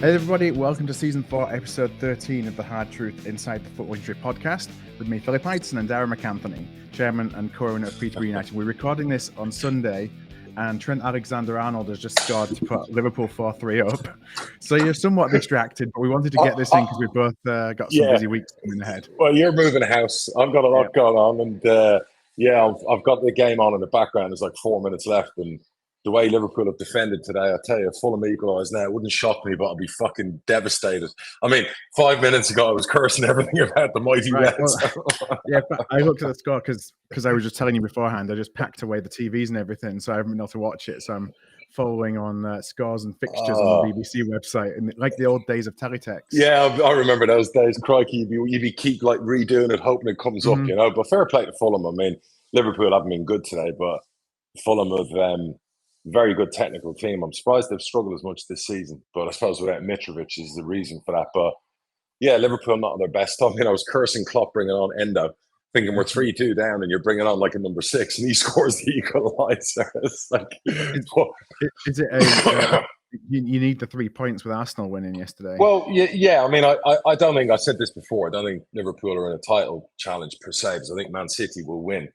Hey everybody, welcome to Season 4, Episode 13 of the Hard Truth Inside the Football Industry podcast with me, Philip Ideson, and Darragh MacAnthony, Chairman and Co-owner of Peterborough United. We're recording this on Sunday, and Trent Alexander-Arnold has just scored to put Liverpool 4-3 up. So you're somewhat distracted, but we wanted to get this in because we both got some busy weeks coming ahead. Well, you're moving house. I've got a lot going on, and I've got the game on in the background. There's like 4 minutes left, and the way Liverpool have defended today, I tell you, Fulham equalised now. It wouldn't shock me, but I'd be fucking devastated. I mean, 5 minutes ago, I was cursing everything about the mighty Reds. Well, but I looked at the score because I was just telling you beforehand. I just packed away the TVs and everything, so I haven't been able to watch it. So I'm following on scores and fixtures on the BBC website, and like the old days of teletext. Yeah, I remember those days. Crikey, you'd be keep like redoing it, hoping it comes up, you know. But fair play to Fulham. I mean, Liverpool haven't been good today, but Fulham have very good technical team. I'm surprised they've struggled as much this season, but I suppose without Mitrovic is the reason for that. But yeah, Liverpool not on their best. I mean, I was cursing Klopp bringing on Endo, thinking we're 3-2 down and you're bringing on like a number 6 and he scores the equaliser. It's like, is it you need the 3 points with Arsenal winning yesterday? Well, yeah. I mean, I don't think, I said this before, I don't think Liverpool are in a title challenge per se, because I think Man City will win.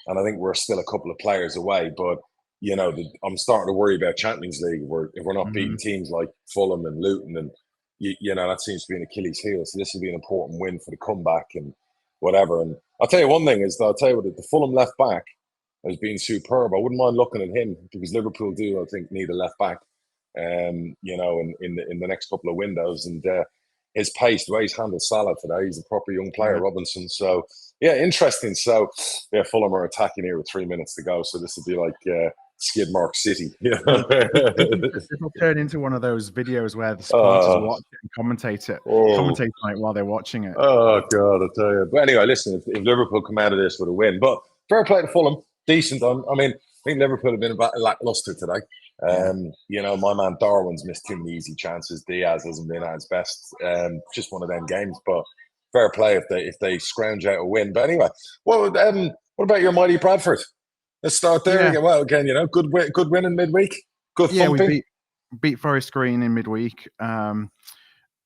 And I think we're still a couple of players away, but you know, I'm starting to worry about Champions League if we're not beating teams like Fulham and Luton, and you know, that seems to be an Achilles heel. So this will be an important win for the comeback and whatever. And I'll tell you one thing is that the Fulham left back has been superb. I wouldn't mind looking at him because Liverpool do, I think, need a left back. You know, in the next couple of windows, and his pace, the way he's handled Salah today, he's a proper young player, Robinson. So yeah, interesting. So yeah, Fulham are attacking here with 3 minutes to go. So this would be like skid mark City. It'll turn into one of those videos where the supporters watch it and commentate on it while they're watching it. Oh God, I tell you. But anyway, listen, if Liverpool come out of this with a win, but fair play to Fulham, decent. I mean, I think Liverpool have been about lackluster today. You know, my man Darwin's missed too many easy chances. Diaz hasn't been at his best. Just one of them games, but fair play if they scrounge out a win. But anyway, what about your mighty Bradford? Let's start there again. Well, again, you know, good win in midweek. Good thumping. We beat Forest Green in midweek. You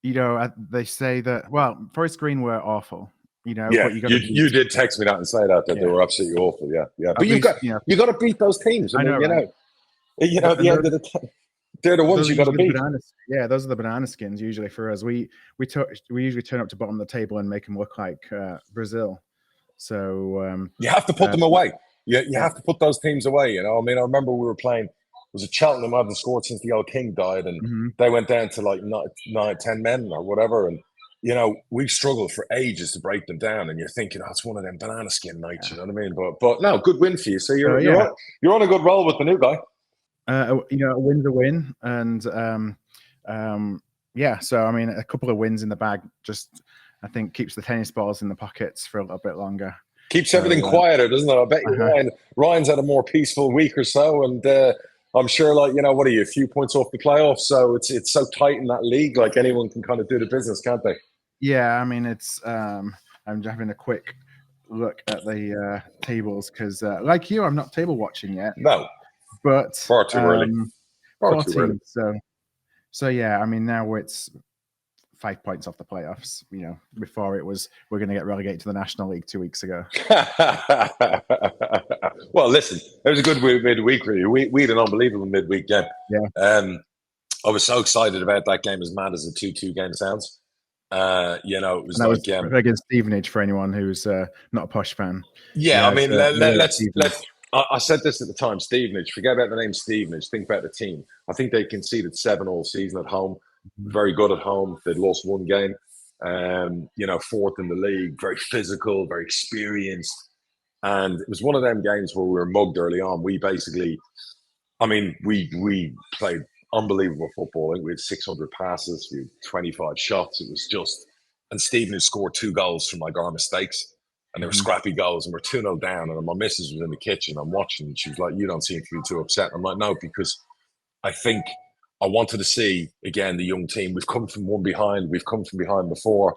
know, they say that, well, Forest Green were awful. You know, yeah, but you did text me that and say that they were absolutely awful. Yeah. But you got to beat those teams. I mean, you know, at the end of the time, they're the ones you got to beat. Yeah, those are the banana skins usually for us. We usually turn up to bottom of the table and make them look like Brazil. So you have to put them away. You have to put those teams away. You know, I mean, I remember we were playing. Was it Cheltenham? Hadn't scored since the old King died, and they went down to like 9-10 men or whatever. And you know, we've struggled for ages to break them down. And you're thinking, oh, it's one of them banana skin nights. You know what I mean? But no, good win for you. So you're on a good roll with the new guy. You know, a win's a win, and so I mean, a couple of wins in the bag just, I think, keeps the tennis balls in the pockets for a little bit longer. Keeps everything quieter, doesn't it? I bet you Ryan's had a more peaceful week or so, and I'm sure, like, you know, what are you, a few points off the playoffs? So it's so tight in that league, like anyone can kind of do the business, can't they? Yeah, I mean, it's I'm having a quick look at the tables because, like you, I'm not table watching yet. No. But far too early. Far too early. So yeah, I mean, now it's 5 points off the playoffs. You know, before it was we're going to get relegated to the National League 2 weeks ago. Well, listen, it was a good midweek for you. We had an unbelievable midweek game. Yeah. I was so excited about that game, as mad as the 2-2 game sounds. You know, it was like against Stevenage for anyone who's not a Posh fan. Yeah, I mean, let's. I said this at the time, Stevenage, forget about the name Stevenage, think about the team. I think they conceded 7 all season at home, very good at home. They'd lost one game, you know, 4th in the league, very physical, very experienced. And it was one of them games where we were mugged early on. We basically, I mean, we played unbelievable football. I think we had 600 passes, we had 25 shots. It was just, and Stevenage scored 2 goals from like our mistakes. And they were scrappy goals, and we're 2-0 down. And my missus was in the kitchen. I'm watching, and she was like, "You don't seem to be too upset." I'm like, "No, because I think I wanted to see again the young team. We've come from one behind. We've come from behind before.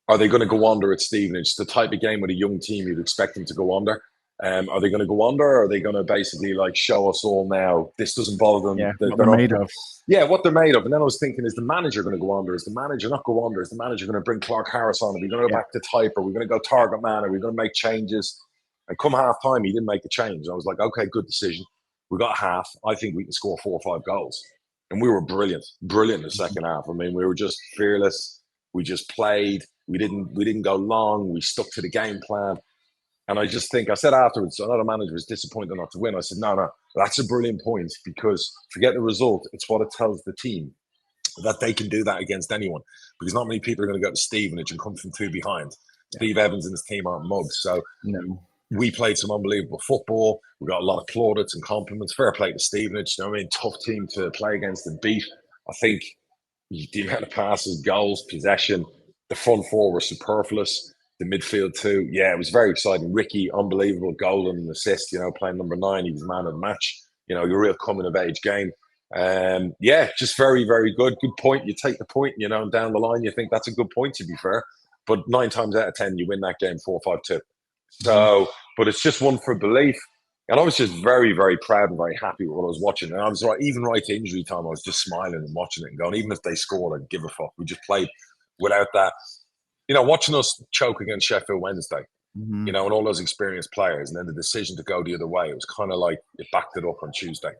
Are they going to go under at Stevenage? It's the type of game with a young team you'd expect them to go under. Are they going to go under? Or are they going to basically like show us all now this doesn't bother them? Yeah, what they're made of. Yeah, what they're made of. And then I was thinking, is the manager going to go under? Is the manager not go under? Is the manager going to bring Clark Harris on? Are we going to go back to type? Are we going to go target man? Are we going to make changes? And come half time, he didn't make a change. I was like, okay, good decision. We got half. I think we can score 4 or 5 goals. And we were brilliant in the second half. I mean, we were just fearless. We just played. We didn't go long. We stuck to the game plan. And I just think, I said afterwards, I know the manager was disappointed not to win. I said, no, that's a brilliant point, because forget the result. It's what it tells the team that they can do that against anyone, because not many people are going to go to Stevenage and come from 2 behind. Yeah. Steve Evans and his team aren't mugs. So we played some unbelievable football. We got a lot of plaudits and compliments. Fair play to Stevenage. You know what I mean? Tough team to play against and beat. I think the amount of passes, goals, possession, the front 4 were superfluous. The midfield too. Yeah, it was very exciting. Ricky, unbelievable goal and assist, you know, playing number 9. He was man of the match. You know, your real coming of age game. Yeah, just very, very good. Good point. You take the point, you know, and down the line, you think that's a good point, to be fair. But 9 times out of 10, you win that game 4-5-2. So, but it's just one for belief. And I was just very, very proud and very happy with what I was watching. And I was even right to injury time, I was just smiling and watching it and going, even if they scored, I'd give a fuck. We just played without that. You know, watching us choke against Sheffield Wednesday, you know, and all those experienced players, and then the decision to go the other way, it was kind of like it backed it up on Tuesday.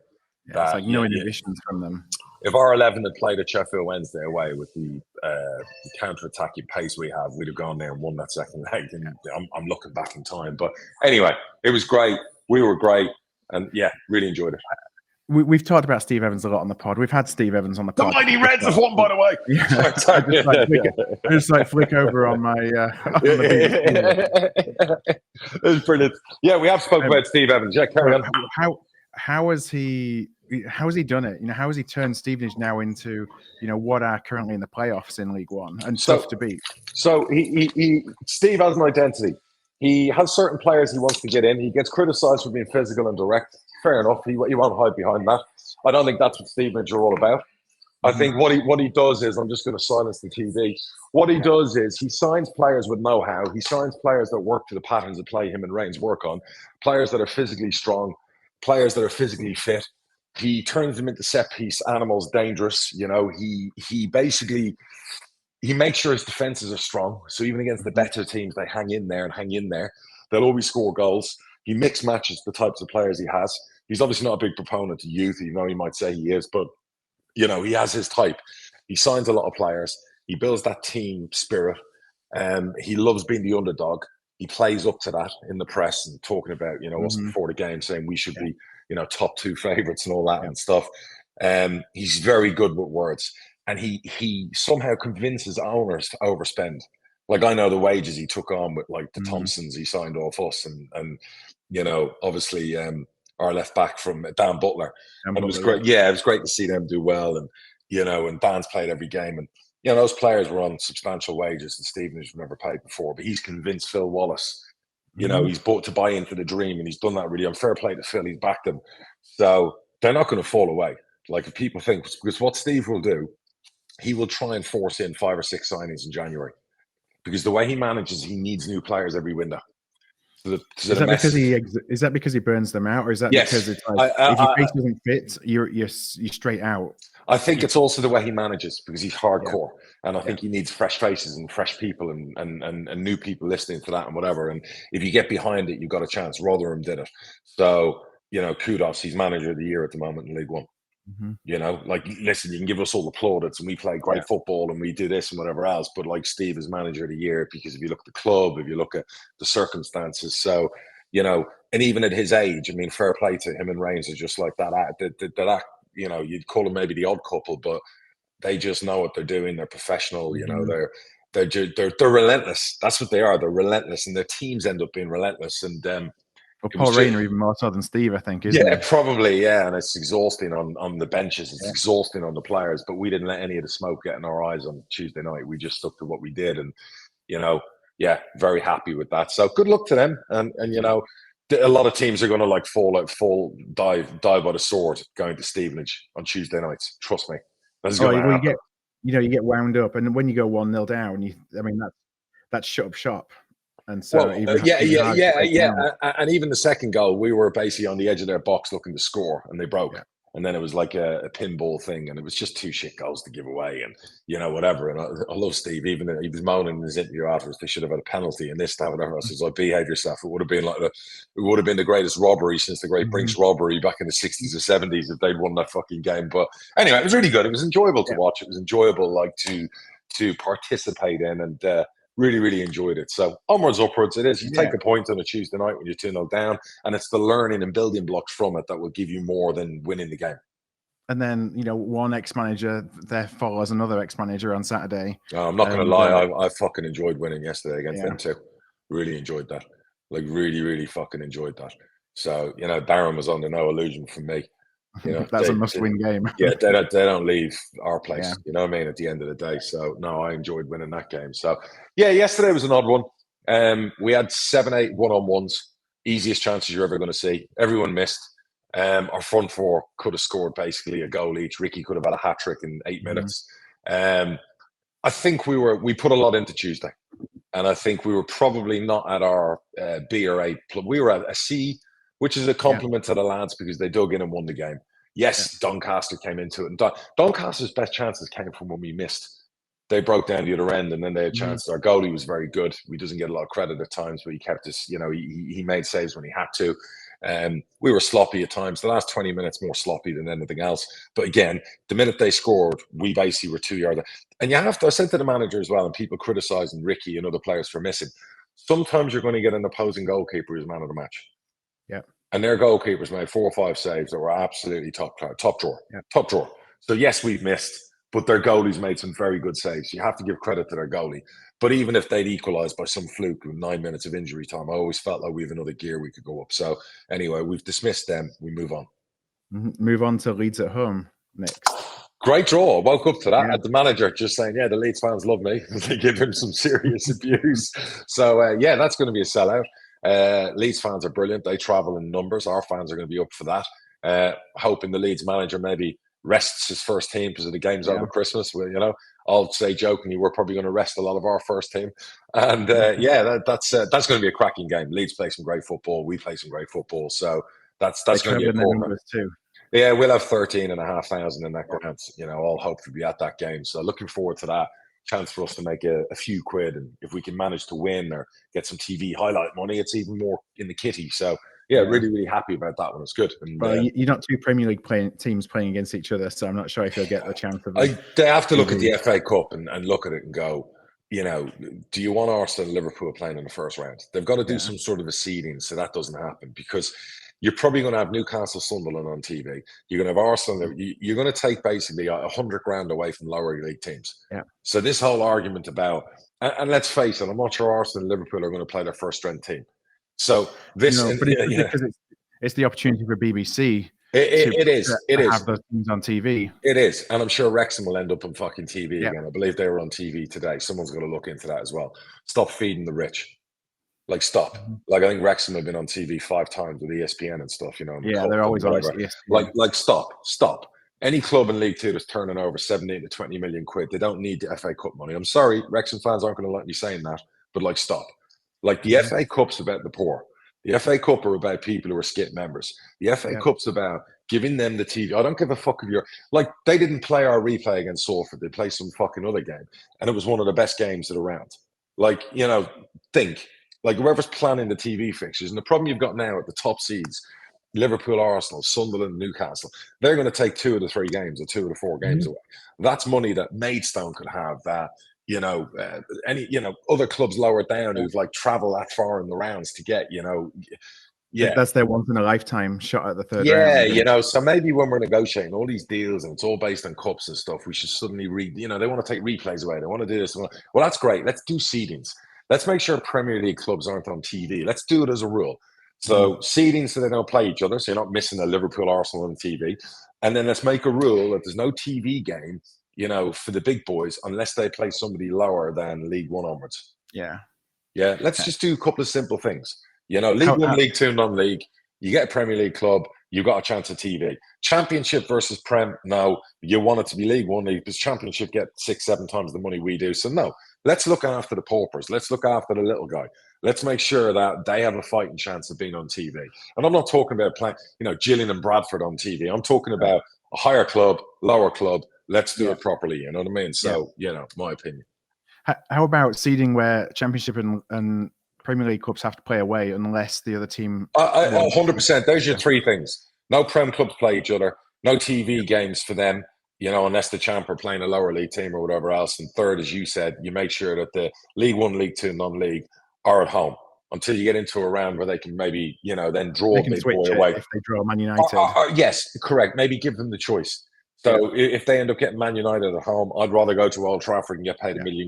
Yeah, it's like no inhibitions from them. If our 11 had played at Sheffield Wednesday away with the counter-attacking pace we have, we'd have gone there and won that second leg. And I'm looking back in time. But anyway, it was great. We were great. And yeah, really enjoyed it. We've talked about Steve Evans a lot on the pod. We've had Steve Evans on the pod. The Mighty Reds have won, by the way. Yeah. I just flick over on my. It was brilliant. Yeah, we have spoken about Steve Evans. Yeah, carry on. How has he done it? You know, how has he turned Stevenage now into, you know, what are currently in the playoffs in League One and tough to beat? So Steve has an identity. He has certain players he wants to get in. He gets criticised for being physical and direct. Fair enough. He won't hide behind that. I don't think that's what Stevenage are all about. I think what he does is, I'm just going to silence the TV. What he does is he signs players with know-how. He signs players that work to the patterns of play him and Rains work on. Players that are physically strong. Players that are physically fit. He turns them into set-piece animals, dangerous. You know, he basically, he makes sure his defenses are strong. So even against the better teams, they hang in there. They'll always score goals. He mix matches the types of players he has. He's obviously not a big proponent of youth, even though he might say he is. But, you know, he has his type. He signs a lot of players. He builds that team spirit. He loves being the underdog. He plays up to that in the press and talking about, you know, us before the game, saying we should be, you know, top 2 favourites and all that and stuff. He's very good with words. And he somehow convinces owners to overspend. Like, I know the wages he took on with, like, the Thompsons he signed off us and you know, obviously our left back from Dan Butler. And it was great. Yeah, it was great to see them do well. And, you know, and Dan's played every game. And, you know, those players were on substantial wages that Stevenage have never paid before. But he's convinced Phil Wallace, you know, he's bought to buy into the dream, and he's done that really. On fair play to Phil, he's backed them. So they're not going to fall away. Like, if people think, because what Steve will do, he will try and force in 5 or 6 signings in January. Because the way he manages, he needs new players every window. Is that because he burns them out, or is that because it's like, if your face doesn't fit, you're straight out? I think it's also the way he manages, because he's hardcore, and I think he needs fresh faces and fresh people and new people listening to that and whatever. And if you get behind it, you've got a chance. Rotherham did it, so you know, kudos. He's manager of the year at the moment in League One. You know, like, listen, you can give us all the plaudits and we play great football and we do this and whatever else, but like, Steve is manager of the year because if you look at the club, if you look at the circumstances, so, you know, and even at his age, I mean, fair play to him and Rains are just like that. You know, you'd call them maybe the odd couple, but they just know what they're doing. They're professional. You know, they're relentless. That's what they are. They're relentless, and their teams end up being relentless. And well, Paul Rayner even more so than Steve, I think, isn't it? Probably, yeah. And it's exhausting on the benches. It's exhausting on the players. But we didn't let any of the smoke get in our eyes on Tuesday night. We just stuck to what we did. And, you know, very happy with that. So good luck to them. And you know, a lot of teams are going to like die by the sword going to Stevenage on Tuesday nights. Trust me. That's going to happen. You get wound up. And when you go 1-0 down, that's shut up shop. And so and even the second goal, we were basically on the edge of their box looking to score, and they broke. Yeah. And then it was like a pinball thing, and it was just 2 shit goals to give away, and whatever. And I love Steve. Even he was moaning in his interview afterwards, they should have had a penalty and this, that, whatever. I says, like, behave yourself. It would have been the greatest robbery since the Great Brinks robbery back in the 60s or 70s if they'd won that fucking game. But anyway, it was really good. It was enjoyable to watch. It was enjoyable, like, to participate in, and really, really enjoyed it. So onwards, upwards, it is. You take a point on a Tuesday night when you're 2-0 down, and it's the learning and building blocks from it that will give you more than winning the game. And then, one ex-manager there follows another ex-manager on Saturday. Oh, I'm not going to lie. I fucking enjoyed winning yesterday against them too. Really enjoyed that. Like, really, really fucking enjoyed that. So, Darren was under no illusion from me. That's a must-win game. Yeah, they don't leave our place. You know what I mean? At the end of the day, so no, I enjoyed winning that game. So yeah, yesterday was an odd one. We had 7-8 one-on-ones, easiest chances you're ever going to see. Everyone missed. Our front four could have scored basically a goal each. Ricky could have had a hat trick in 8 minutes. I think we put a lot into Tuesday, and I think we were probably not at our B or A. We were at a C, which is a compliment to the lads because they dug in and won the game. Yes, Doncaster came into it. And Doncaster's best chances came from when we missed. They broke down the other end, and then they had chances. Our goalie was very good. He doesn't get a lot of credit at times, but he kept us, he made saves when he had to. We were sloppy at times. The last 20 minutes more sloppy than anything else. But again, the minute they scored, we basically were 2 yards. And you have to, I said to the manager as well, and people criticising Ricky and other players for missing, sometimes you're going to get an opposing goalkeeper who's man of the match. Yeah. And their goalkeepers made 4 or 5 saves that were absolutely top drawer. Yeah. Top drawer. So yes, we've missed, but their goalies made some very good saves. You have to give credit to their goalie. But even if they'd equalised by some fluke with 9 minutes of injury time, I always felt like we have another gear we could go up. So anyway, we've dismissed them. We move on. Move on to Leeds at home next. Great draw. I woke up to that. Yeah. The manager just saying, the Leeds fans love me. They give him some serious abuse. So that's going to be a sellout. Leeds fans are brilliant. They travel in numbers. Our fans are going to be up for that. Hoping the Leeds manager maybe rests his first team because of the game's over Christmas. Well, I'll say jokingly, we're probably going to rest a lot of our first team. And that's going to be a cracking game. Leeds play some great football. We play some great football. So that's going to be important too. Yeah, we'll have 13,500 in that ground. I'll hope to be at that game. So looking forward to that. Chance for us to make a few quid, and if we can manage to win or get some TV highlight money, it's even more in the kitty. So really, really happy about that one. It's good. And, you're not 2 Premier League teams playing against each other, so I'm not sure if you'll get the chance of. They have to look at the FA Cup and look at it and go, do you want Arsenal and Liverpool playing in the first round? They've got to do some sort of a seeding so that doesn't happen, because you're probably going to have Newcastle, Sunderland on TV. You're going to have Arsenal. You're going to take basically 100 grand away from lower league teams. Yeah. So this whole argument about, and let's face it, I'm not sure Arsenal and Liverpool are going to play their first strength team. So this, because it's the opportunity for BBC. It is. Have those teams on TV. It is, and I'm sure Wrexham will end up on fucking TV again. I believe they were on TV today. Someone's going to look into that as well. Stop feeding the rich. Like, stop. Like, I think Wrexham have been on TV 5 times with ESPN and stuff, they're always on ESPN. Like, stop. Any club in League Two that's turning over 17 to 20 million quid, they don't need the FA Cup money. I'm sorry, Wrexham fans aren't going to like me saying that, but like, stop. Like, the FA Cup's about the poor. The FA Cup are about people who are skip members. The FA Cup's about giving them the TV. I don't give a fuck if you're like, they didn't play our replay against Salford. They played some fucking other game, and it was one of the best games of the round. Like, think. Like, whoever's planning the TV fixtures, and the problem you've got now at the top seeds, Liverpool, Arsenal, Sunderland, Newcastle, they're going to take 2 of the 3 games or 2 of the 4 games away. That's money that Maidstone could have, that, any, other clubs lower down who've like traveled that far in the rounds to get, that's their once in a lifetime shot at the third round. So maybe when we're negotiating all these deals and it's all based on cups and stuff, we should suddenly they want to take replays away. They want to do this. Well, that's great. Let's do seedings. Let's make sure Premier League clubs aren't on TV. Let's do it as a rule. So seeding so they don't play each other, so you're not missing a Liverpool, Arsenal on TV. And then let's make a rule that there's no TV game, for the big boys unless they play somebody lower than League One onwards. Yeah. Yeah, let's just do a couple of simple things. League One, League Two, non-league. You get a Premier League club, you've got a chance at TV. Championship versus Prem, no. You want it to be League One, because Championship get 6-7 times the money we do. So no, let's look after the paupers. Let's look after the little guy. Let's make sure that they have a fighting chance of being on TV. And I'm not talking about playing, Gillian and Bradford on TV. I'm talking about a higher club, lower club. Let's do it properly. You know what I mean? So, my opinion. How about seeding where Championship and Premier League clubs have to play away unless the other team... 100%. Those are your three things. No Prem clubs play each other. No TV games for them, unless the champ are playing a lower league team or whatever else. And third, as you said, you make sure that the League One, League Two, non-league are at home until you get into a round where they can maybe, then draw a big boy away. If they draw Man United. Yes, correct. Maybe give them the choice. So if they end up getting Man United at home, I'd rather go to Old Trafford and get paid £1 million.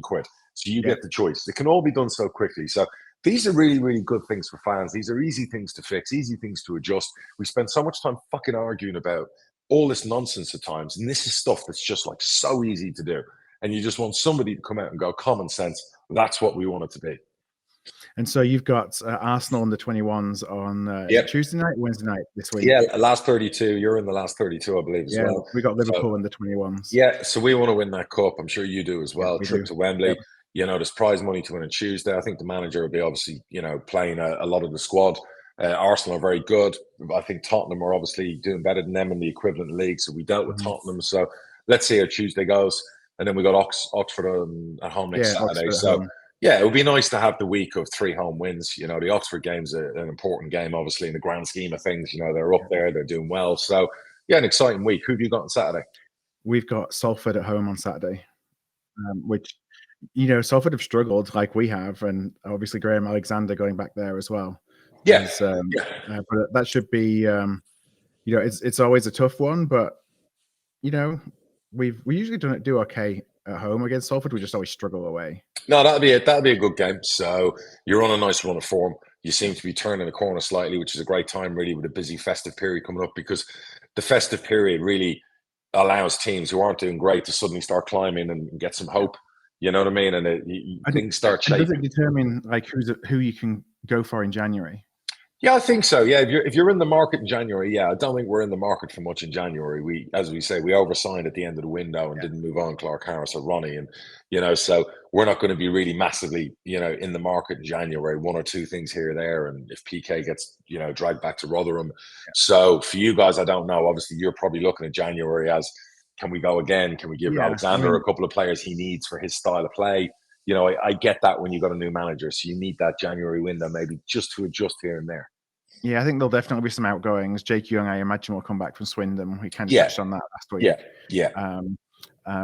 So you get the choice. It can all be done so quickly. So these are really, really good things for fans. These are easy things to fix, easy things to adjust. We spend so much time fucking arguing about all this nonsense at times. And this is stuff that's just like so easy to do. And you just want somebody to come out and go, common sense, that's what we want it to be. And so you've got Arsenal under 21s on Tuesday night, Wednesday night this week. Yeah, last 32. You're in the last 32, I believe, as well. We got Liverpool under 21s. Yeah, so we want to win that cup. I'm sure you do as well. Trip to Wembley. Yep. There's prize money to win on Tuesday. I think the manager will be obviously, playing a lot of the squad. Arsenal are very good. I think Tottenham are obviously doing better than them in the equivalent league. So we dealt with Tottenham. So let's see how Tuesday goes. And then we got Oxford at home next Saturday. So it would be nice to have the week of 3 home wins. The Oxford game's an important game, obviously, in the grand scheme of things. They're up there, they're doing well. So, an exciting week. Who have you got on Saturday? We've got Salford at home on Saturday, which, Salford have struggled like we have. And obviously Graham Alexander going back there as well. Yes. But that should be, it's always a tough one. But, we usually don't do okay at home against Salford. We just always struggle away. No, that'll be a good game. So you're on a nice run of form. You seem to be turning the corner slightly, which is a great time, really, with a busy festive period coming up, because the festive period really allows teams who aren't doing great to suddenly start climbing and get some hope. You know what I mean? And things start shaping. Does it determine who you can go for in January? Yeah, I think so. Yeah, if you're in the market in January, I don't think we're in the market for much in January. We oversigned at the end of the window and didn't move on Clark Harris or Ronnie, and so we're not going to be really massively, in the market in January. 1 or 2 things here or there, and if PK gets dragged back to Rotherham, so for you guys, I don't know. Obviously, you're probably looking at January as, can we go again? Can we give Alexander a couple of players he needs for his style of play? I get that when you got a new manager, so you need that January window maybe just to adjust here and there. Yeah, I think there'll definitely be some outgoings. Jake Young, I imagine, will come back from Swindon. We kind of touched on that last week.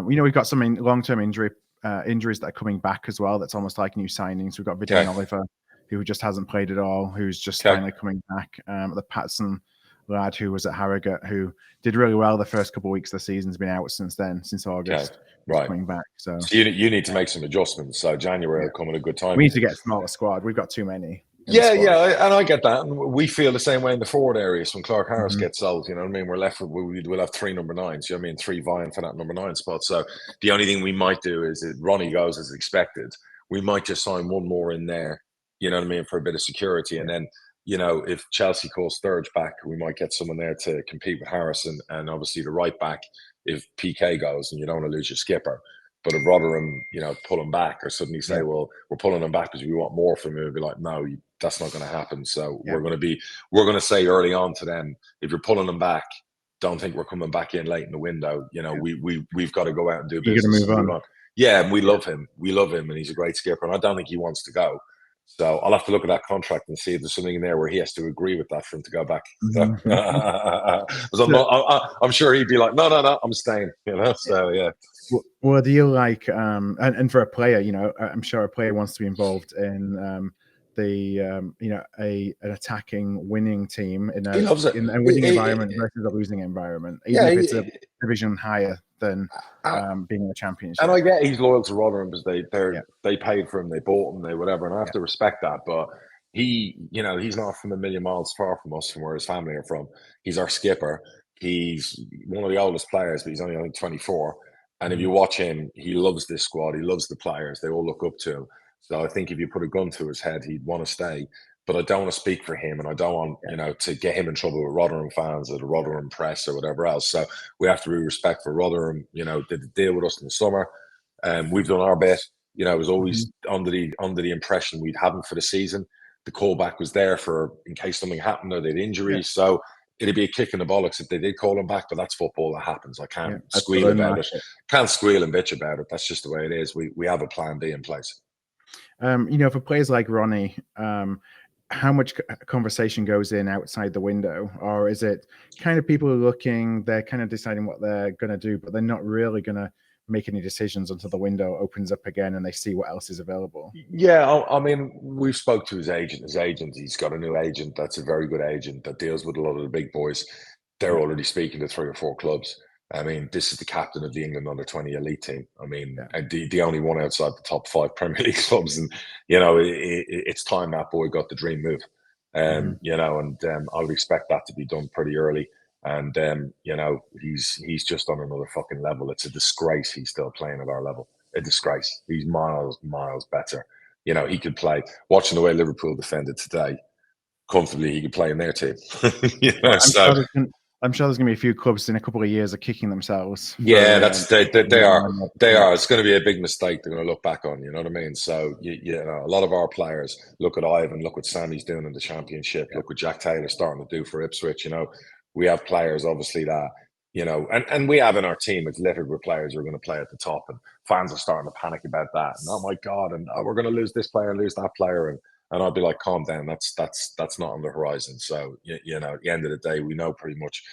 We've got some long-term injuries that are coming back as well. That's almost like new signings. We've got Vidian Oliver, who just hasn't played at all, who's just finally coming back. The Patson lad who was at Harrogate, who did really well the first couple of weeks of the season, has been out since August. Right, coming back. So you need to make some adjustments. So January will come at a good time. We need to get a smaller squad. We've got too many. And I get that. And we feel the same way in the forward areas when Clark Harris gets sold. You know what I mean? We're left with, we'll have 3 number 9s. You know what I mean? 3 vying for that number 9 spot. So the only thing we might do is, if Ronnie goes as expected, we might just sign 1 more in there. You know what I mean? For a bit of security. And then, if Chelsea calls Sturridge back, we might get someone there to compete with Harrison, and obviously the right back if PK goes, and you don't want to lose your skipper. But if Rotherham, pull him back, or suddenly say, well, we're pulling him back because we want more from him, we'll be like, no, that's not going to happen. So we're going to say early on to them, if you're pulling them back, don't think we're coming back in late in the window. We've got to go out and do business. You're going to move on. Yeah, and we love him. We love him, and he's a great skipper. And I don't think he wants to go. So I'll have to look at that contract and see if there's something in there where he has to agree with that for him to go back. I'm sure he'd be like, no, I'm staying. So yeah. Well, do you like and for a player, I'm sure a player wants to be involved in an attacking, winning team in a winning environment versus a losing environment, even if it's a division higher than being in the championship. And I get he's loyal to Rotherham because they paid for him, they bought him, they whatever, and I have to respect that. But he's not from a million miles far from us, from where his family are from. He's our skipper. He's one of the oldest players, but he's only 24. And if you watch him, he loves this squad. He loves the players. They all look up to him. So I think if you put a gun to his head, he'd want to stay. But I don't want to speak for him, and I don't want, to get him in trouble with Rotherham fans or the Rotherham press or whatever else. So we have to be respectful for Rotherham. They did deal with us in the summer, and we've done our bit. You know, I was always under the impression we'd have him for the season. The callback was there for in case something happened or they'd injuries. So it'd be a kick in the bollocks if they did call him back, but that's football. That happens. I can't squeal about it. Can't squeal and bitch about it. That's just the way it is. We have a plan B in place. You know, for players like Ronnie, how much conversation goes in outside the window, or is it kind of people are looking, they're kind of deciding what they're going to do, but they're not really going to make any decisions until the window opens up again and they see what else is available? Yeah, I mean, we've spoke to his agent. He's got a new agent that's a very good agent that deals with a lot of the big boys. They're already speaking to 3 or 4 clubs. I mean, this is the captain of the England under-20 elite team. I mean, the only one outside the top 5 Premier League clubs. And, you know, it's time that boy got the dream move. You know, and I would expect that to be done pretty early. And, you know, he's just on another fucking level. It's a disgrace he's still playing at our level. A disgrace. He's miles better. You know, he could play. Watching the way Liverpool defended today, comfortably, he could play in their team. You know, I'm sure there's going to be a few clubs in a couple of years are kicking themselves. Yeah, they are. They are. It's going to be a big mistake they're going to look back on. You know what I mean? So, you know, a lot of our players, look at Ivan, look what Sammie's doing in the Championship, look what Jack Taylor's starting to do for Ipswich. You know, we have players, obviously, that, you know, and we have in our team, it's littered with players who are going to play at the top, and fans are starting to panic about that. And, oh, my God, and we're going to lose this player and lose that player. And I'll be like, calm down. That's not on the horizon. So, you know, at the end of the day, we know pretty much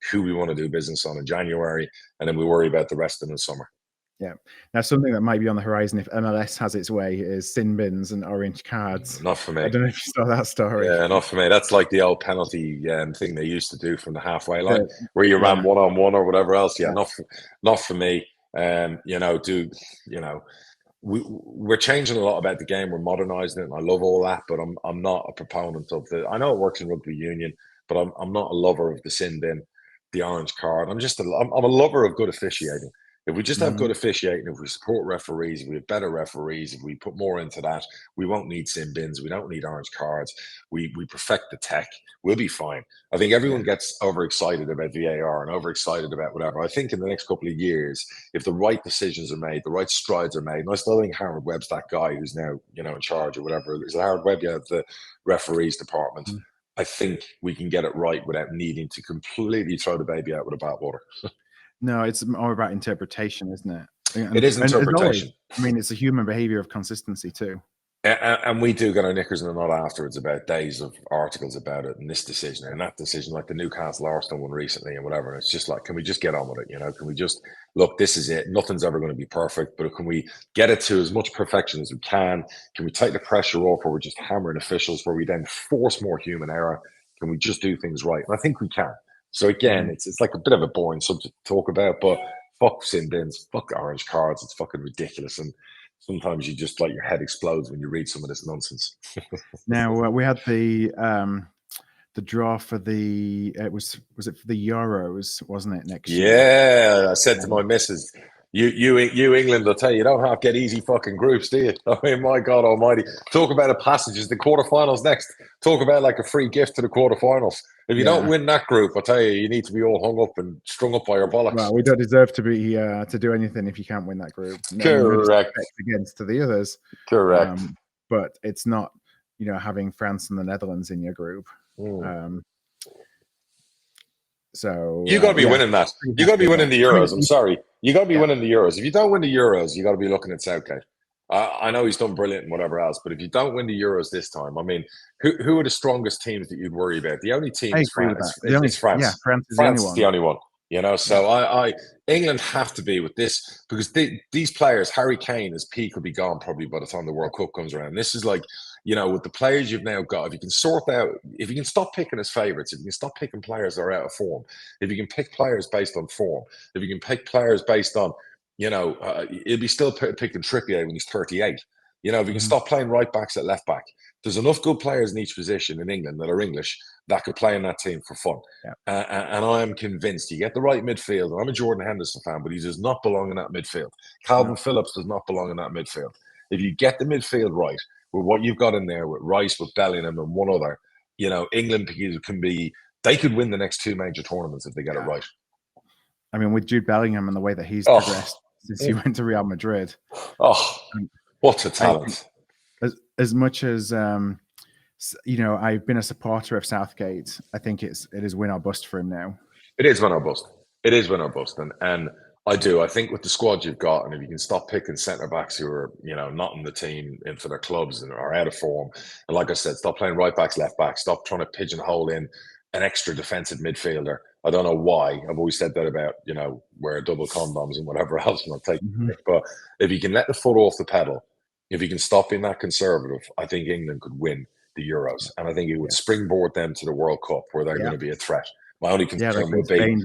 who we want to do business on in January, and then we worry about the rest in the summer. Yeah. Now, something that might be on the horizon if MLS has its way is sin bins and orange cards. Not for me. I don't know if you saw that story. Yeah, not for me. That's like the old penalty thing they used to do from the halfway line, where you ran 1-on-1 or whatever else. Yeah, not for me. You know, we're changing a lot about the game. We're modernizing it, and I love all that. But I'm not a proponent of the. I know it works in rugby union, but I'm not a lover of the sin bin, the orange card. I'm a lover of good officiating. If we just have good officiating, if we support referees, if we have better referees, if we put more into that, we won't need sin bins. We don't need orange cards. We perfect the tech. We'll be fine. I think everyone gets overexcited about VAR and overexcited about whatever. I think in the next couple of years, if the right decisions are made, the right strides are made, and I still think Howard Webb's that guy who's now, you know, in charge or whatever. Is it Howard Webb? Yeah, the referees department. I think we can get it right without needing to completely throw the baby out with the bathwater. No, it's more about interpretation, isn't it? It is interpretation. I mean, it's a human behavior of consistency too. And we do get our knickers in a knot afterwards about days of articles about it and this decision and that decision, like the Newcastle Arsenal one recently and whatever. And it's just like, can we just get on with it? You know, can we just look, this is it. Nothing's ever going to be perfect, but can we get it to as much perfection as we can? Can we take the pressure off where we're just hammering officials, where we then force more human error? Can we just do things right? And I think we can. So again, it's like a bit of a boring subject to talk about, but fuck sin bins, fuck orange cards. It's fucking ridiculous. And sometimes you just like your head explodes when you read some of this nonsense. Now we had the draw for the was it for the Euros, wasn't it, next year? Yeah, I said to my missus, you England, I'll tell you, you don't have to get easy fucking groups, do you? I mean, my God Almighty, talk about a passage is the quarterfinals next. Talk about like a free gift to the quarterfinals. If you don't win that group, I tell you need to be all hung up and strung up by your bollocks. Well, we don't deserve to be to do anything if you can't win that group. Correct. Against to the others. Correct. But it's not, you know, having France and the Netherlands in your group. So you got to be winning that. You got to be winning the Euros. I'm sorry. You got to be winning the Euros. If you don't win the Euros, you got to be looking at Southgate. I know he's done brilliant and whatever else, but if you don't win the Euros this time, I mean, who are the strongest teams that you'd worry about? The only team is France. It's France. Yeah, France is the only one. You know, so England have to be with this because these players, Harry Kane, his peak will be gone probably by the time the World Cup comes around. This is like, you know, with the players you've now got, if you can sort out, if you can stop picking as favourites, if you can stop picking players that are out of form, if you can pick players based on form, if you can pick players based on, you know, it'd be still picking Trippier when he's 38. You know, if you can stop playing right backs at left back, there's enough good players in each position in England that are English that could play in that team for fun. And I am convinced you get the right midfield. And I'm a Jordan Henderson fan, but he does not belong in that midfield. Calvin Phillips does not belong in that midfield. If you get the midfield right, with what you've got in there with Rice, with Bellingham and one other, you know, England they could win the next 2 major tournaments if they get it right. I mean, with Jude Bellingham and the way that he's progressed since he went to Real Madrid. What a talent! As much as I've been a supporter of Southgate, I think it is win or bust for him now. It is win or bust. It is win or bust, and I do. I think with the squad you've got, and if you can stop picking centre backs who are not in the team in for their clubs and are out of form, and like I said, stop playing right backs, left backs, stop trying to pigeonhole in an extra defensive midfielder. I don't know why. I've always said that about wear double condoms and whatever else I'm not taking. But if you can let the foot off the pedal, if you can stop being that conservative, I think England could win the Euros, and I think it would springboard them to the World Cup where they're going to be a threat. My only concern would be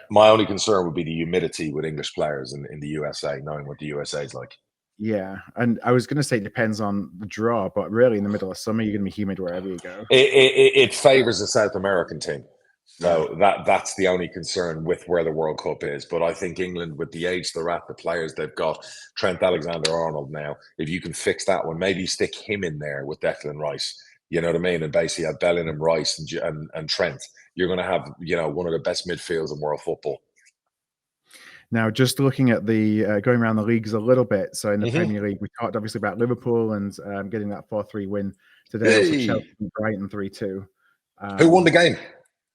my only concern would be the humidity with English players in the USA, knowing what the USA is like. Yeah, and I was going to say it depends on the draw, but really in the middle of summer you're going to be humid wherever you go. It favors the South American team, so that's the only concern with where the World Cup is. But I think England, with the age they're at, the players they've got, Trent Alexander-Arnold now, if you can fix that one, maybe stick him in there with Declan Rice. You know what I mean? And basically have Bellingham, Rice, and Trent. You're going to have, one of the best midfields in world football. Now, just looking at the going around the leagues a little bit. So in the Premier League, we talked obviously about Liverpool and getting that 4-3 win today. Also Chelsea and Brighton 3-2. Who won the game?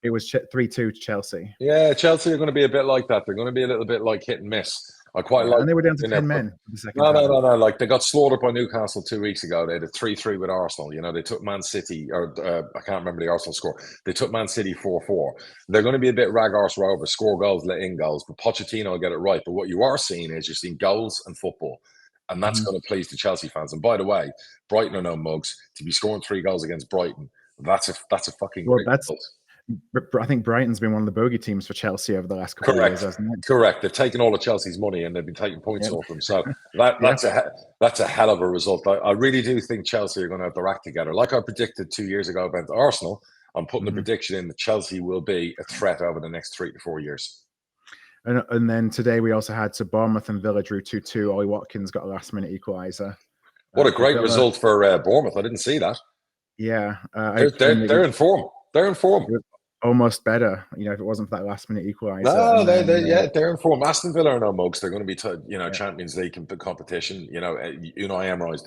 It was 3-2 to Chelsea. Yeah, Chelsea are going to be a bit like that. They're going to be a little bit like hit and miss. I quite like. And they were down to 10 men for the second No. half. They got slaughtered by Newcastle 2 weeks ago. They had a 3-3 with Arsenal. They took Man City, or I can't remember the Arsenal score. They took Man City 4-4. They're going to be a bit rag arse rovers, score goals, let in goals. But Pochettino will get it right. But what you are seeing is you're seeing goals and football. And that's going to please the Chelsea fans. And by the way, Brighton are no mugs. To be scoring 3 goals against Brighton, that's a fucking great result. I think Brighton's been one of the bogey teams for Chelsea over the last couple of years, hasn't it? Correct. They've taken all of Chelsea's money and they've been taking points off them. So that's a hell of a result. I really do think Chelsea are going to have their act together. Like I predicted 2 years ago about Arsenal, I'm putting the prediction in that Chelsea will be a threat over the next 3 to 4 years. And then today we also had Bournemouth and Villa drew 2-2. Ollie Watkins got a last-minute equaliser. What a great result for Bournemouth. I didn't see that. Yeah. They're in form. They're in form. Almost better, if it wasn't for that last-minute equaliser. No, they're in form. Aston Villa are no mugs. They're going to be, Champions League competition. Unai Emery's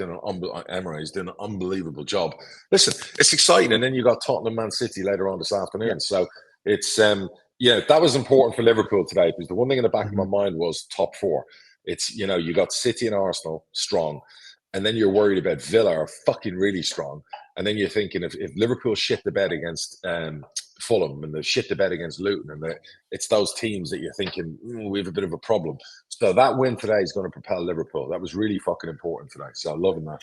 doing an unbelievable job. Listen, it's exciting, and then you got Tottenham, Man City later on this afternoon. Yeah. So it's that was important for Liverpool today, because the one thing in the back of my mind was top 4. It's you got City and Arsenal strong, and then you're worried about Villa are fucking really strong, and then you're thinking if Liverpool shit the bed against Fulham and they shit the bed against Luton, and it's those teams that you're thinking we have a bit of a problem. So that win today is going to propel Liverpool. That was really fucking important today. So loving that.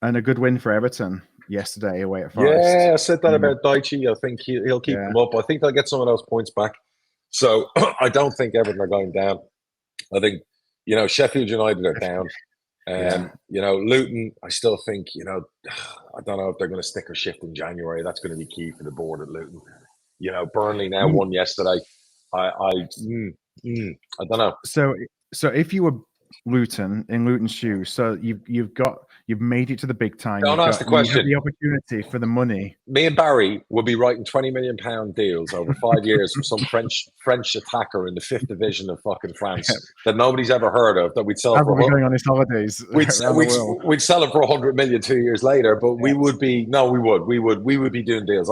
And a good win for Everton yesterday away at Forest. Yeah, I said that about 𝗙𝗖𝗂𝗧. I think he'll keep them up. I think they'll get some of those points back. So I don't think Everton are going down. I think Sheffield United are down. Luton, I still think, I don't know if they're going to stick or shift in January. That's going to be key for the board at Luton. Burnley now won yesterday. I don't know. So if you were Luton in Luton's shoes, so you've made it to the big time. Don't ask the question. You have the opportunity for the money. Me and Barry will be writing £20 million deals over 5 years for some French attacker in the 5th division of fucking France that nobody's ever heard of. That we'd sell for going on his holidays. We'd sell it for 100 million 2 years later. But we would be be doing deals.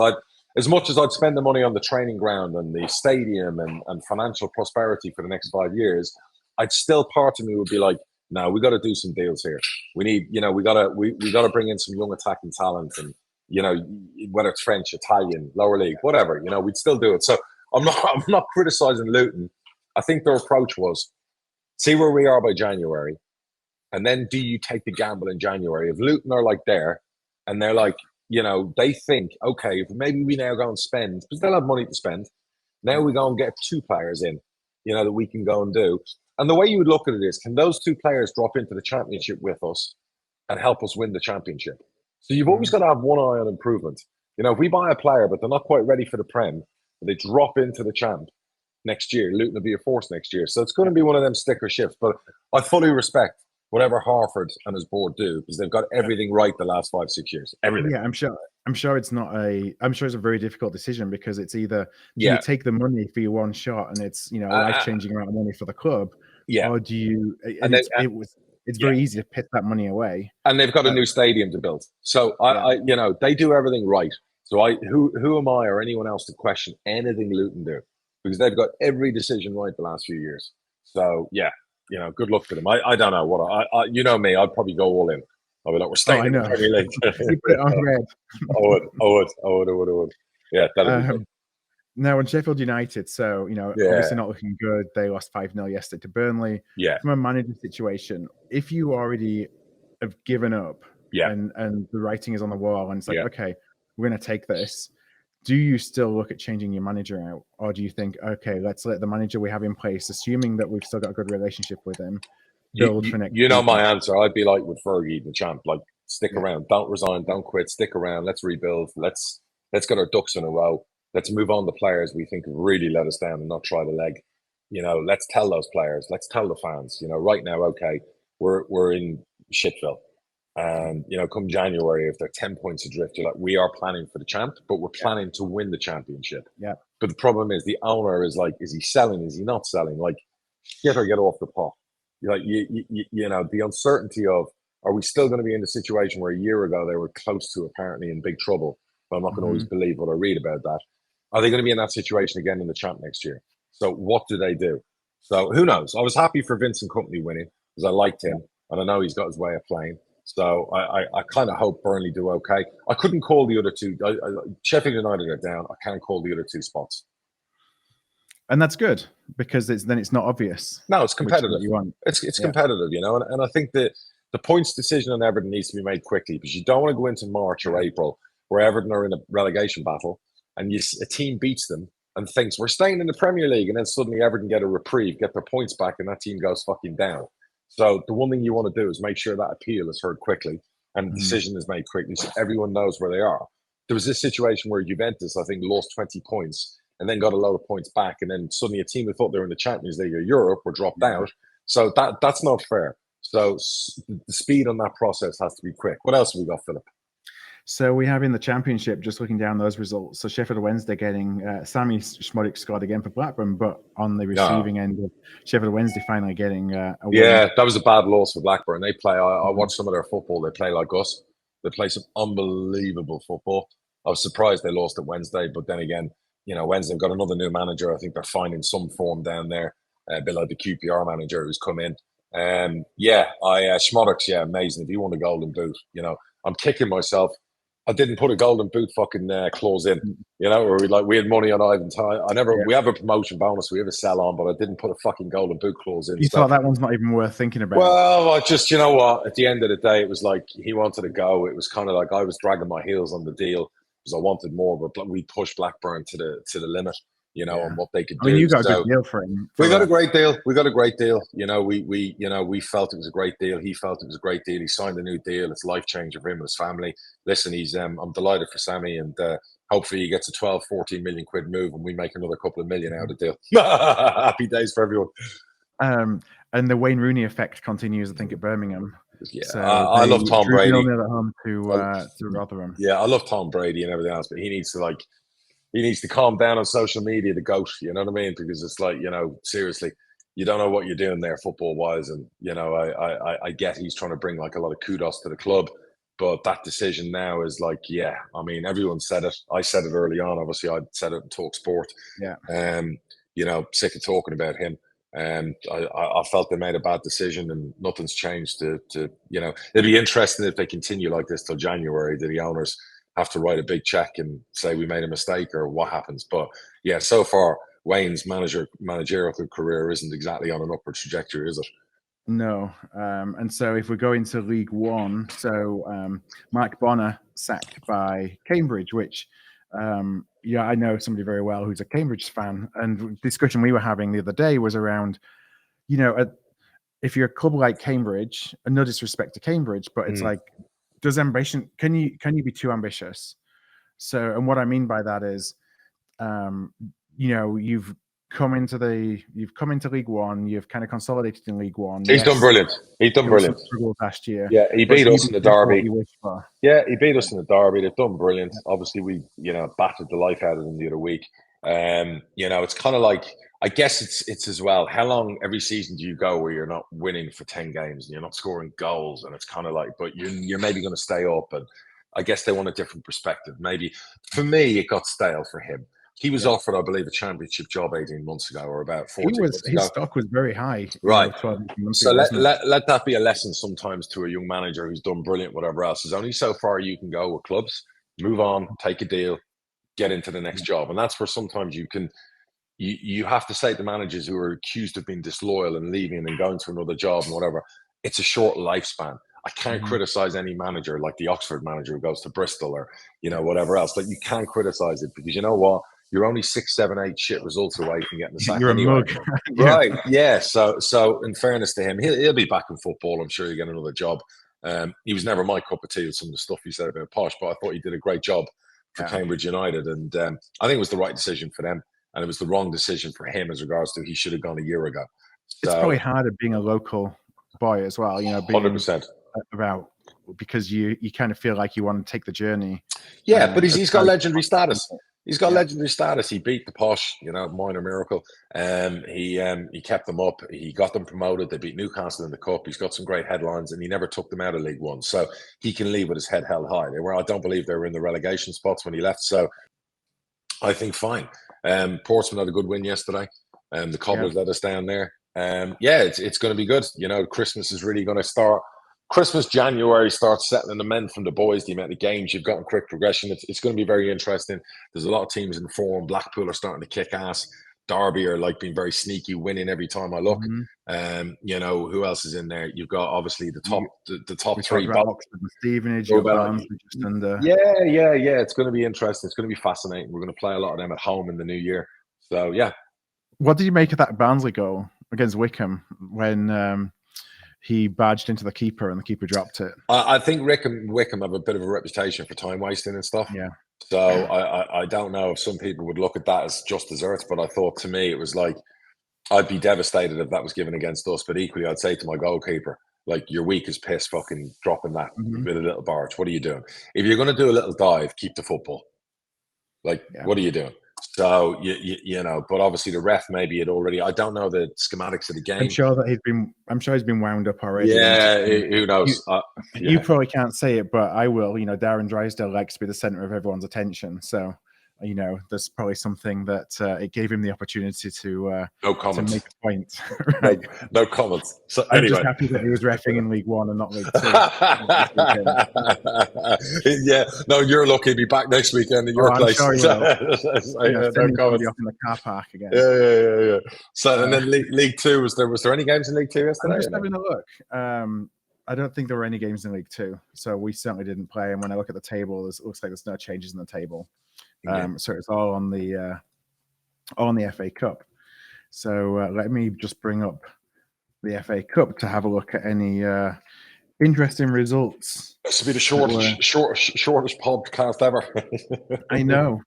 As much as I'd spend the money on the training ground and the stadium and financial prosperity for the next 5 years, I'd still, part of me would be like, no, we got to do some deals here. We need, we got to bring in some young attacking talent, and whether it's French, Italian, lower league, whatever, we'd still do it. So I'm not criticizing Luton. I think their approach was see where we are by January, and then do you take the gamble in January? If Luton are like there, and they're like, they think, okay, if maybe we now go and spend, because they'll have money to spend. Now we go and get 2 players in, that we can go and do. And the way you would look at it is, can those 2 players drop into the championship with us and help us win the championship? So you've always got to have one eye on improvement. If we buy a player, but they're not quite ready for the Prem, they drop into the champ next year, Luton will be a force next year. So it's going to be one of them sticker shifts. But I fully respect whatever Harford and his board do, because they've got everything right the last 5-6 years. Everything. Yeah, I'm sure it's a very difficult decision, because it's either you take the money for your one shot and it's a life-changing amount of money for the club, or do you? it's very easy to piss that money away. And they've got a new stadium to build. So I they do everything right. So who am I or anyone else to question anything Luton do? Because they've got every decision right the last few years. So good luck to them. I don't know what you know me. I'd probably go all in. I'd be like, we're staying in the Premier League. You put it on red. I would. Yeah, that'd be good. Now on Sheffield United, so obviously not looking good. They lost 5-0 yesterday to Burnley. Yeah. From a manager situation, if you already have given up, and the writing is on the wall, and it's like, okay, we're going to take this. Do you still look at changing your manager out, or do you think, okay, let's let the manager we have in place, assuming that we've still got a good relationship with him, build for next? You know my answer. I'd be like with Fergie, the champ, like stick around, don't resign, don't quit, stick around. Let's rebuild. Let's get our ducks in a row. Let's move on the players we think have really let us down and not try the leg. Let's tell those players. Let's tell the fans. Right now, okay, we're in shitville. And, come January, if they're 10 points adrift, you're like, we are planning for the champ, but we're planning to win the championship. Yeah. But the problem is the owner is like, is he selling? Is he not selling? Like, get off the pot. You're like, the uncertainty of, are we still going to be in the situation where a year ago they were close to apparently in big trouble? But I'm not going to always believe what I read about that. Are they going to be in that situation again in the champ next year? So what do they do? So who knows? I was happy for Vincent Kompany winning because I liked him and I know he's got his way of playing. So I kind of hope Burnley do okay. I couldn't call the other two. Sheffield United are down. I can't call the other two spots. And that's good because then it's not obvious. No, it's competitive. You want. It's competitive, and I think that the points decision on Everton needs to be made quickly because you don't want to go into March or April where Everton are in a relegation battle and a team beats them and thinks we're staying in the Premier League, and then suddenly Everton get a reprieve, get their points back, and that team goes fucking down. So the one thing you want to do is make sure that appeal is heard quickly and the decision is made quickly so everyone knows where they are. There was this situation where Juventus, I think, lost 20 points and then got a load of points back, and then suddenly a team who thought they were in the Champions League or Europe were dropped out. So that's not fair. So the speed on that process has to be quick. What else have we got, Philip? So we have in the Championship, just looking down those results. So Sheffield Wednesday getting Sammie Szmodics scored again for Blackburn, but on the receiving end of Sheffield Wednesday finally getting a win. Yeah, that was a bad loss for Blackburn. They play. I watched some of their football. They play like us. They play some unbelievable football. I was surprised they lost at Wednesday, but then again, Wednesday got another new manager. I think they're finding some form down there. A bit like the QPR manager who's come in. Szmodics, amazing. If you won a golden boot, I'm kicking myself. I didn't put a golden boot fucking clause in, where we had money on Ivan Ty. We have a promotion bonus, we have a sell on, but I didn't put a fucking golden boot clause in. You thought that one's not even worth thinking about? Well, I just, at the end of the day, it was like he wanted to go. It was kind of like I was dragging my heels on the deal because I wanted more, but we pushed Blackburn to the limit. On what they could do. You got a good deal for him. We got a great deal. We felt it was a great deal. He felt it was a great deal. He signed a new deal. It's life changer for him and his family. Listen, I'm delighted for Sammie, and hopefully he gets a 12, 14 million quid move and we make another couple of million out of the deal. Happy days for everyone. And the Wayne Rooney effect continues, I think, at Birmingham. Yeah, so I love Tom Brady. At home to Rotherham. Yeah, I love Tom Brady and everything else, but he needs to calm down on social media, the goat, you know what I mean? Because it's like, seriously, you don't know what you're doing there football-wise. And, I get he's trying to bring like a lot of kudos to the club. But that decision now is like, everyone said it. I said it early on. Obviously, I said it in Talk Sport. Yeah. Sick of talking about him. And I felt they made a bad decision and nothing's changed to it'd be interesting if they continue like this till January, that the owners have to write a big check and say we made a mistake or what happens. But yeah, so far Wayne's managerial career isn't exactly on an upward trajectory, is it? No. And so if we go into League One, so Mike Bonner sacked by Cambridge, which I know somebody very well who's a Cambridge fan, and the discussion we were having the other day was around, if you're a club like Cambridge, and no disrespect to Cambridge, but it's like, does ambition, can you be too ambitious? So, and what I mean by that is, you've come into League One, you've kind of consolidated in League One. He's done brilliant. Last year. Yeah, he beat us in the derby. Yeah, he beat us in the derby. They've done brilliant. Obviously, we battered the life out of them the other week. It's kind of like I guess it's as well. How long every season do you go where you're not winning for 10 games and you're not scoring goals, and it's kind of like, but you're maybe going to stay up, and I guess they want a different perspective. Maybe for me, it got stale for him. He was offered, I believe, a championship job 18 months ago, or about 14 months ago. His stock was very high, right? 12 months So ago, let that be a lesson sometimes to a young manager who's done brilliant, whatever else. There's only so far you can go with clubs. Move on, take a deal, get into the next job, and that's where sometimes you have to say to managers who are accused of being disloyal and leaving and going to another job and whatever, it's a short lifespan. I can't criticize any manager like the Oxford manager who goes to Bristol or, whatever else. Like, you can't criticize it, because you know what? You're only 6, 7, 8 shit results away from getting the sack. You're anyway. a mug. Right. Yeah. So in fairness to him, he'll be back in football. I'm sure he'll get another job. He was never my cup of tea with some of the stuff he said about Posh, but I thought he did a great job for Cambridge United. And I think it was the right decision for them. And it was the wrong decision for him as regards to he should have gone a year ago. So, it's probably harder being a local boy as well, being 100%. About, because you kind of feel like you want to take the journey. Yeah, but he's got legendary status. He's got legendary status. He beat the Posh, minor miracle. He kept them up. He got them promoted. They beat Newcastle in the cup. He's got some great headlines, and he never took them out of League One. So he can leave with his head held high. I don't believe they were in the relegation spots when he left. So I think fine. Portsmouth had a good win yesterday. The Cobblers let us down there. It's going to be good. Christmas is really going to start. Xmas January starts settling the men from the boys, the amount of games you've got in quick progression. It's going to be very interesting. There's a lot of teams in form. Blackpool are starting to kick ass. Derby are being very sneaky, winning every time I look. Who else is in there? You've got obviously the top three. Stevenage, Barnsley just under. Yeah. It's going to be interesting. It's going to be fascinating. We're going to play a lot of them at home in the new year. So yeah. What did you make of that Barnsley goal against Wycombe when he barged into the keeper and the keeper dropped it? I think Wycombe have a bit of a reputation for time wasting and stuff. Yeah. So I don't know if some people would look at that as just desserts, but I thought, to me, it was like, I'd be devastated if that was given against us. But equally, I'd say to my goalkeeper, you're weak as piss fucking dropping that with a little barge. What are you doing? If you're going to do a little dive, keep the football. What are you doing? So but obviously the ref maybe had already. I don't know the schematics of the game. I'm sure he's been wound up already. Yeah, who knows? You probably can't say it, but I will. Darren Drysdale likes to be the center of everyone's attention, so there's probably something that it gave him the opportunity to no comments. To make a point. Right? No comments. So I'm anyway, just happy that he was reffing in League One and not League 2. Yeah, no, you're lucky to be back next weekend in your place. I'm sure no comments. Up in the car park again. Yeah. So and then League Two, was there any games in League Two yesterday? I'm just having a look. I don't think there were any games in League Two, so we certainly didn't play. And when I look at the table, it looks like there's no changes in the table. So it's all on the FA Cup. So let me just bring up the FA Cup to have a look at any interesting results. This will be the shortest podcast ever. I know.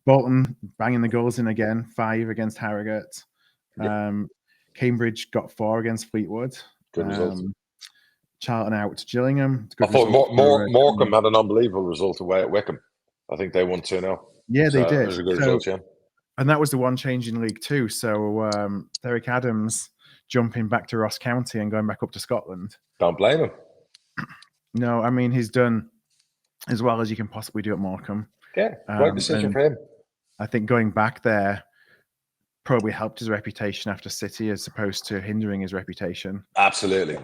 Bolton banging the goals in again, 5 against Harrogate. Cambridge got 4 against Fleetwood. Good results. Charlton out to Gillingham. I thought Morecambe had an unbelievable result away at Wycombe. I think they won 2-0. Yeah, they did. It was a good result, yeah. And that was the one change in League Two. So Derek Adams jumping back to Ross County and going back up to Scotland. Don't blame him. No, I mean, he's done as well as you can possibly do at Morecambe. Yeah, right decision for him. I think going back there probably helped his reputation after City as opposed to hindering his reputation. Absolutely.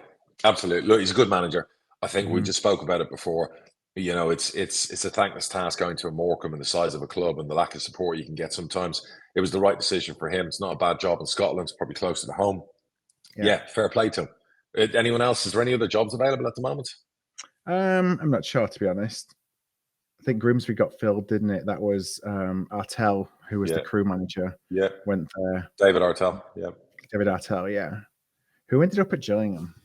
Look, he's a good manager. I think we just spoke about it before. It's a thankless task going to a Morecambe and the size of a club and the lack of support you can get sometimes. It was the right decision for him. It's not a bad job in Scotland. It's probably closer to home. Yeah, fair play to him. Anyone else? Is there any other jobs available at the moment? I'm not sure, to be honest. I think Grimsby got filled, didn't it? That was 𝗛𝗿𝗃, who was the crew manager. Yeah. Went there. David 𝗛𝗃𝗃, yeah. David 𝗛𝗃𝗃, yeah. Who ended up at Gillingham?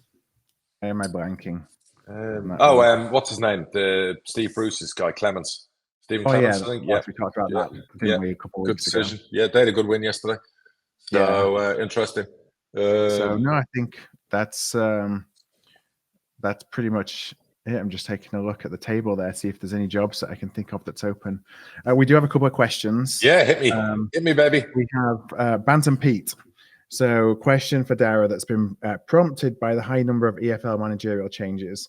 Am I blanking? What's his name? The Steve Bruce's guy, Clements. Stephen Clements, I think. Yeah, we talked about that. Didn't we, a couple of good weeks decision. ago. Yeah, they had a good win yesterday. So interesting. So no, I think that's pretty much Yeah, I'm just taking a look at the table there, see if there's any jobs that I can think of that's open. We do have a couple of questions. Yeah, hit me, baby. We have Bantam Pete. So, question for Darragh that's been prompted by the high number of EFL managerial changes.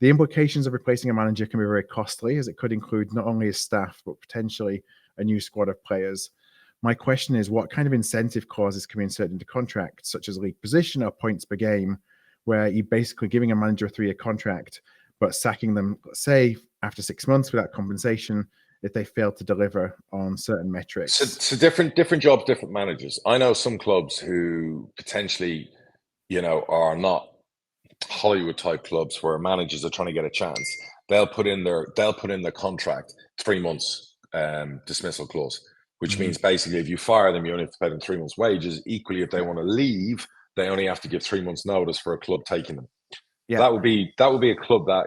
The implications of replacing a manager can be very costly, as it could include not only his staff, but potentially a new squad of players. My question is, what kind of incentive clauses can be inserted into contracts, such as league position or points per game, where you're basically giving a manager a 3-year contract, but sacking them, say, after 6 months without compensation if they fail to deliver on certain metrics? So different jobs, different managers. I know some clubs who potentially, are not Hollywood type clubs where managers are trying to get a chance. They'll put in their contract 3 months dismissal clause, which means basically if you fire them, you only have to pay them 3 months' wages. Equally, if they want to leave, they only have to give 3 months' notice for a club taking them. Yeah, that would be a club that,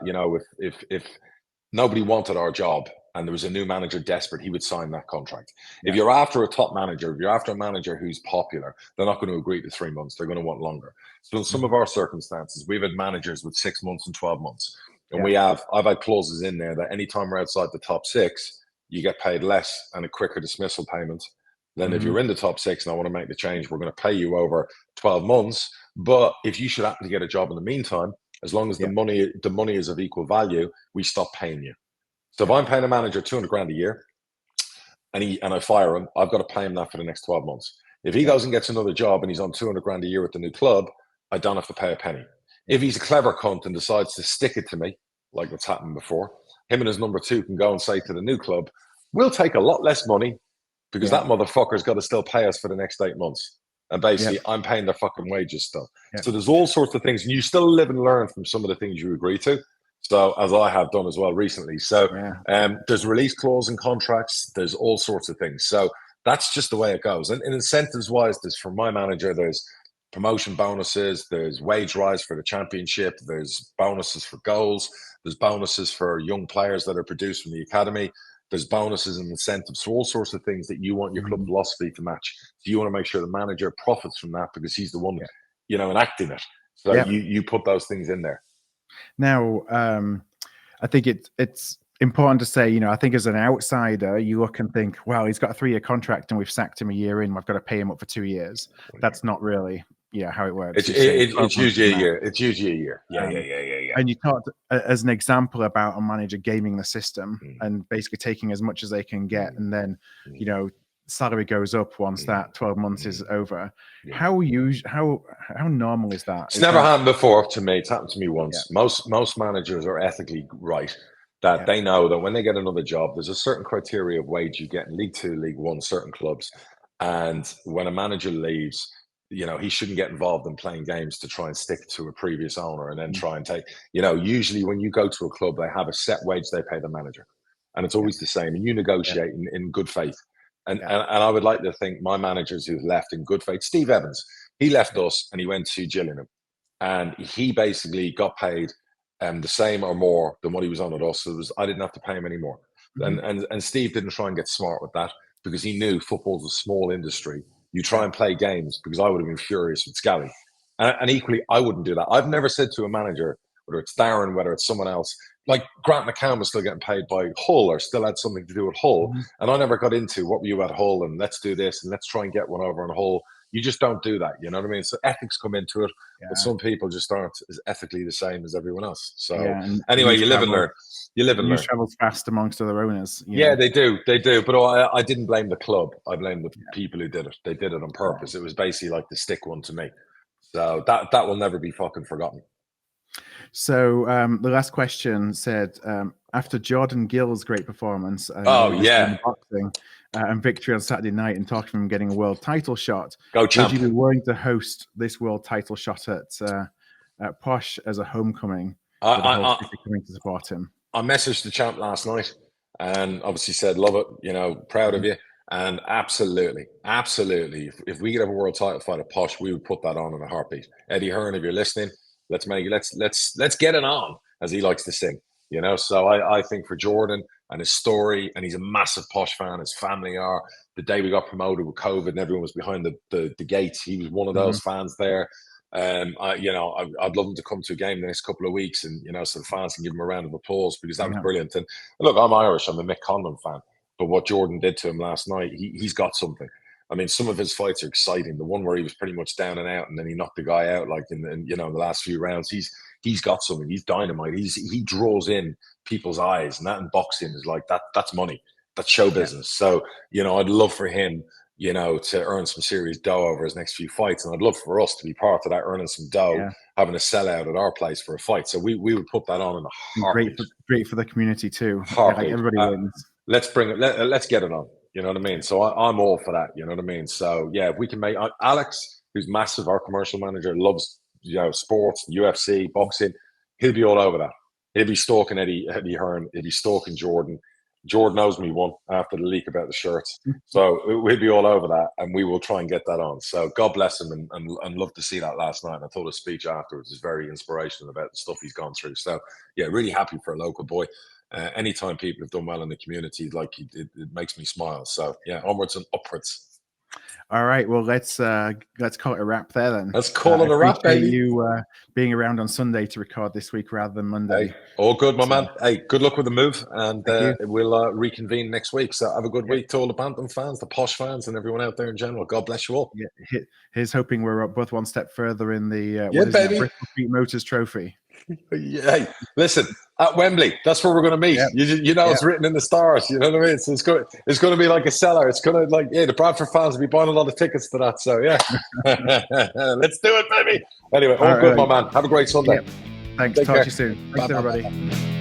if nobody wanted our job and there was a new manager desperate, he would sign that contract. Yeah. If you're after a top manager, if you're after a manager who's popular, they're not going to agree to 3 months. They're going to want longer. So in some of our circumstances, we've had managers with 6 months and 12 months. And I've had clauses in there that anytime we're outside the top 6, you get paid less and a quicker dismissal payment than if you're in the top 6 and I want to make the change, we're going to pay you over 12 months. But if you should happen to get a job in the meantime, as long as the money is of equal value, we stop paying you. So if I'm paying a manager 200 grand a year and I fire him, I've got to pay him that for the next 12 months. If he goes and gets another job and he's on 200 grand a year with the new club, I don't have to pay a penny. If he's a clever cunt and decides to stick it to me, like what's happened before, him and his number 2 can go and say to the new club, we'll take a lot less money because that motherfucker's got to still pay us for the next 8 months. And basically, I'm paying their fucking wages still. So there's all sorts of things. And you still live and learn from some of the things you agree to. So as I have done as well recently. So there's release clause in contracts. There's all sorts of things. So that's just the way it goes. And incentives-wise, there's, for my manager, there's promotion bonuses. There's wage rise for the championship. There's bonuses for goals. There's bonuses for young players that are produced from the academy. There's bonuses and incentives, so all sorts of things that you want your club philosophy to match. So you want to make sure the manager profits from that because he's the one, enacting it. So you put those things in there. Now, I think it's important to say, I think as an outsider, you look and think, well, he's got a 3-year contract and we've sacked him a year in. We've got to pay him up for 2 years. That's not really how it works. It's usually a year. It's usually a year. Yeah. And you talked as an example about a manager gaming the system and basically taking as much as they can get, and then salary goes up once that 12 months is over. How normal is that? It's never happened before to me. It's happened to me once. Most managers are ethically right that they know that when they get another job, there's a certain criteria of wage you get in League 2, League 1, certain clubs, and when a manager leaves, he shouldn't get involved in playing games to try and stick to a previous owner and then try and take, usually when you go to a club, they have a set wage they pay the manager. And it's always the same. And you negotiate in good faith. And I would like to think my managers who've left in good faith, Steve Evans, he left us and he went to Gillingham. And he basically got paid the same or more than what he was on at us. So I didn't have to pay him anymore. And Steve didn't try and get smart with that because he knew football's a small industry. You try and play games, because I would have been furious with Scally. And equally, I wouldn't do that. I've never said to a manager, whether it's Darren, whether it's someone else, like Grant McCann was still getting paid by Hull or still had something to do with Hull. And I never got into what were you at Hull and let's do this and let's try and get one over on Hull. You just don't do that. You know what I mean? So ethics come into it, but some people just aren't as ethically the same as everyone else. So anyway, you live and learn. You live and learn. News travels fast amongst other owners. Yeah, they do. But I didn't blame the club. I blamed the people who did it. They did it on purpose. It was basically like the stick one to me. So that will never be fucking forgotten. So the last question said, after Jordan Gill's great performance, boxing and victory on Saturday night, and talking from getting a world title shot, would you be willing to host this world title shot at Posh as a homecoming? Coming to support him. I messaged the champ last night and obviously said, love it, proud of you. And absolutely. If we could have a world title fight at Posh, we would put that on in a heartbeat. Eddie Hearn, if you're listening, let's get it on, as he likes to sing, So I think for Jordan and his story, and he's a massive Posh fan, his family are. The day we got promoted with COVID and everyone was behind the gates, he was one of those fans there. I'd love him to come to a game the next couple of weeks, and so the fans can give him a round of applause, because that was brilliant. And look, I'm Irish. I'm a Mick Conlon fan, but what Jordan did to him last night, he's got something. I mean, some of his fights are exciting. The one where he was pretty much down and out, and then he knocked the guy out, like in the last few rounds. He's got something. He's dynamite. He draws in people's eyes, and that in boxing is like that. That's money. That's show business. So I'd love for him, to earn some serious dough over his next few fights, and I'd love for us to be part of that, earning some dough, having a sellout at our place for a fight. So we would put that on in a heartbeat. Great for the community too. Like everybody wins. Let's bring it. Let's get it on. You know what I mean? So I'm all for that. You know what I mean? So yeah, if we can make Alex, who's massive, our commercial manager, loves sports, UFC, boxing. He'll be all over that. He'll be stalking Eddie Hearn. He'll be stalking Jordan. Jordan knows me one after the leak about the shirts. So we'll be all over that, and we will try and get that on. So God bless him, and love to see that last night. And I thought his speech afterwards is very inspirational about the stuff he's gone through. So yeah, really happy for a local boy. Anytime people have done well in the community, like it makes me smile. So yeah, onwards and upwards. All right, well let's call it a wrap there then. Let's call it a wrap, baby. You being around on Sunday to record this week rather than Monday. Hey, all good, my man. Hey, good luck with the move, and we'll reconvene next week. So have a good week to all the Bantam fans, the Posh fans, and everyone out there in general. God bless you all. Yeah, here's hoping we're both one step further in the Bristol Motors Trophy. Hey, listen, at Wembley, that's where we're going to meet. Yeah. It's written in the stars. You know what I mean? So it's going to be like a seller. It's going to the Bradford fans will be buying a lot of tickets to that. So yeah, let's do it, baby. Anyway, all good, my man. Have a great Sunday. Thanks. Talk to you soon. Thanks, everybody.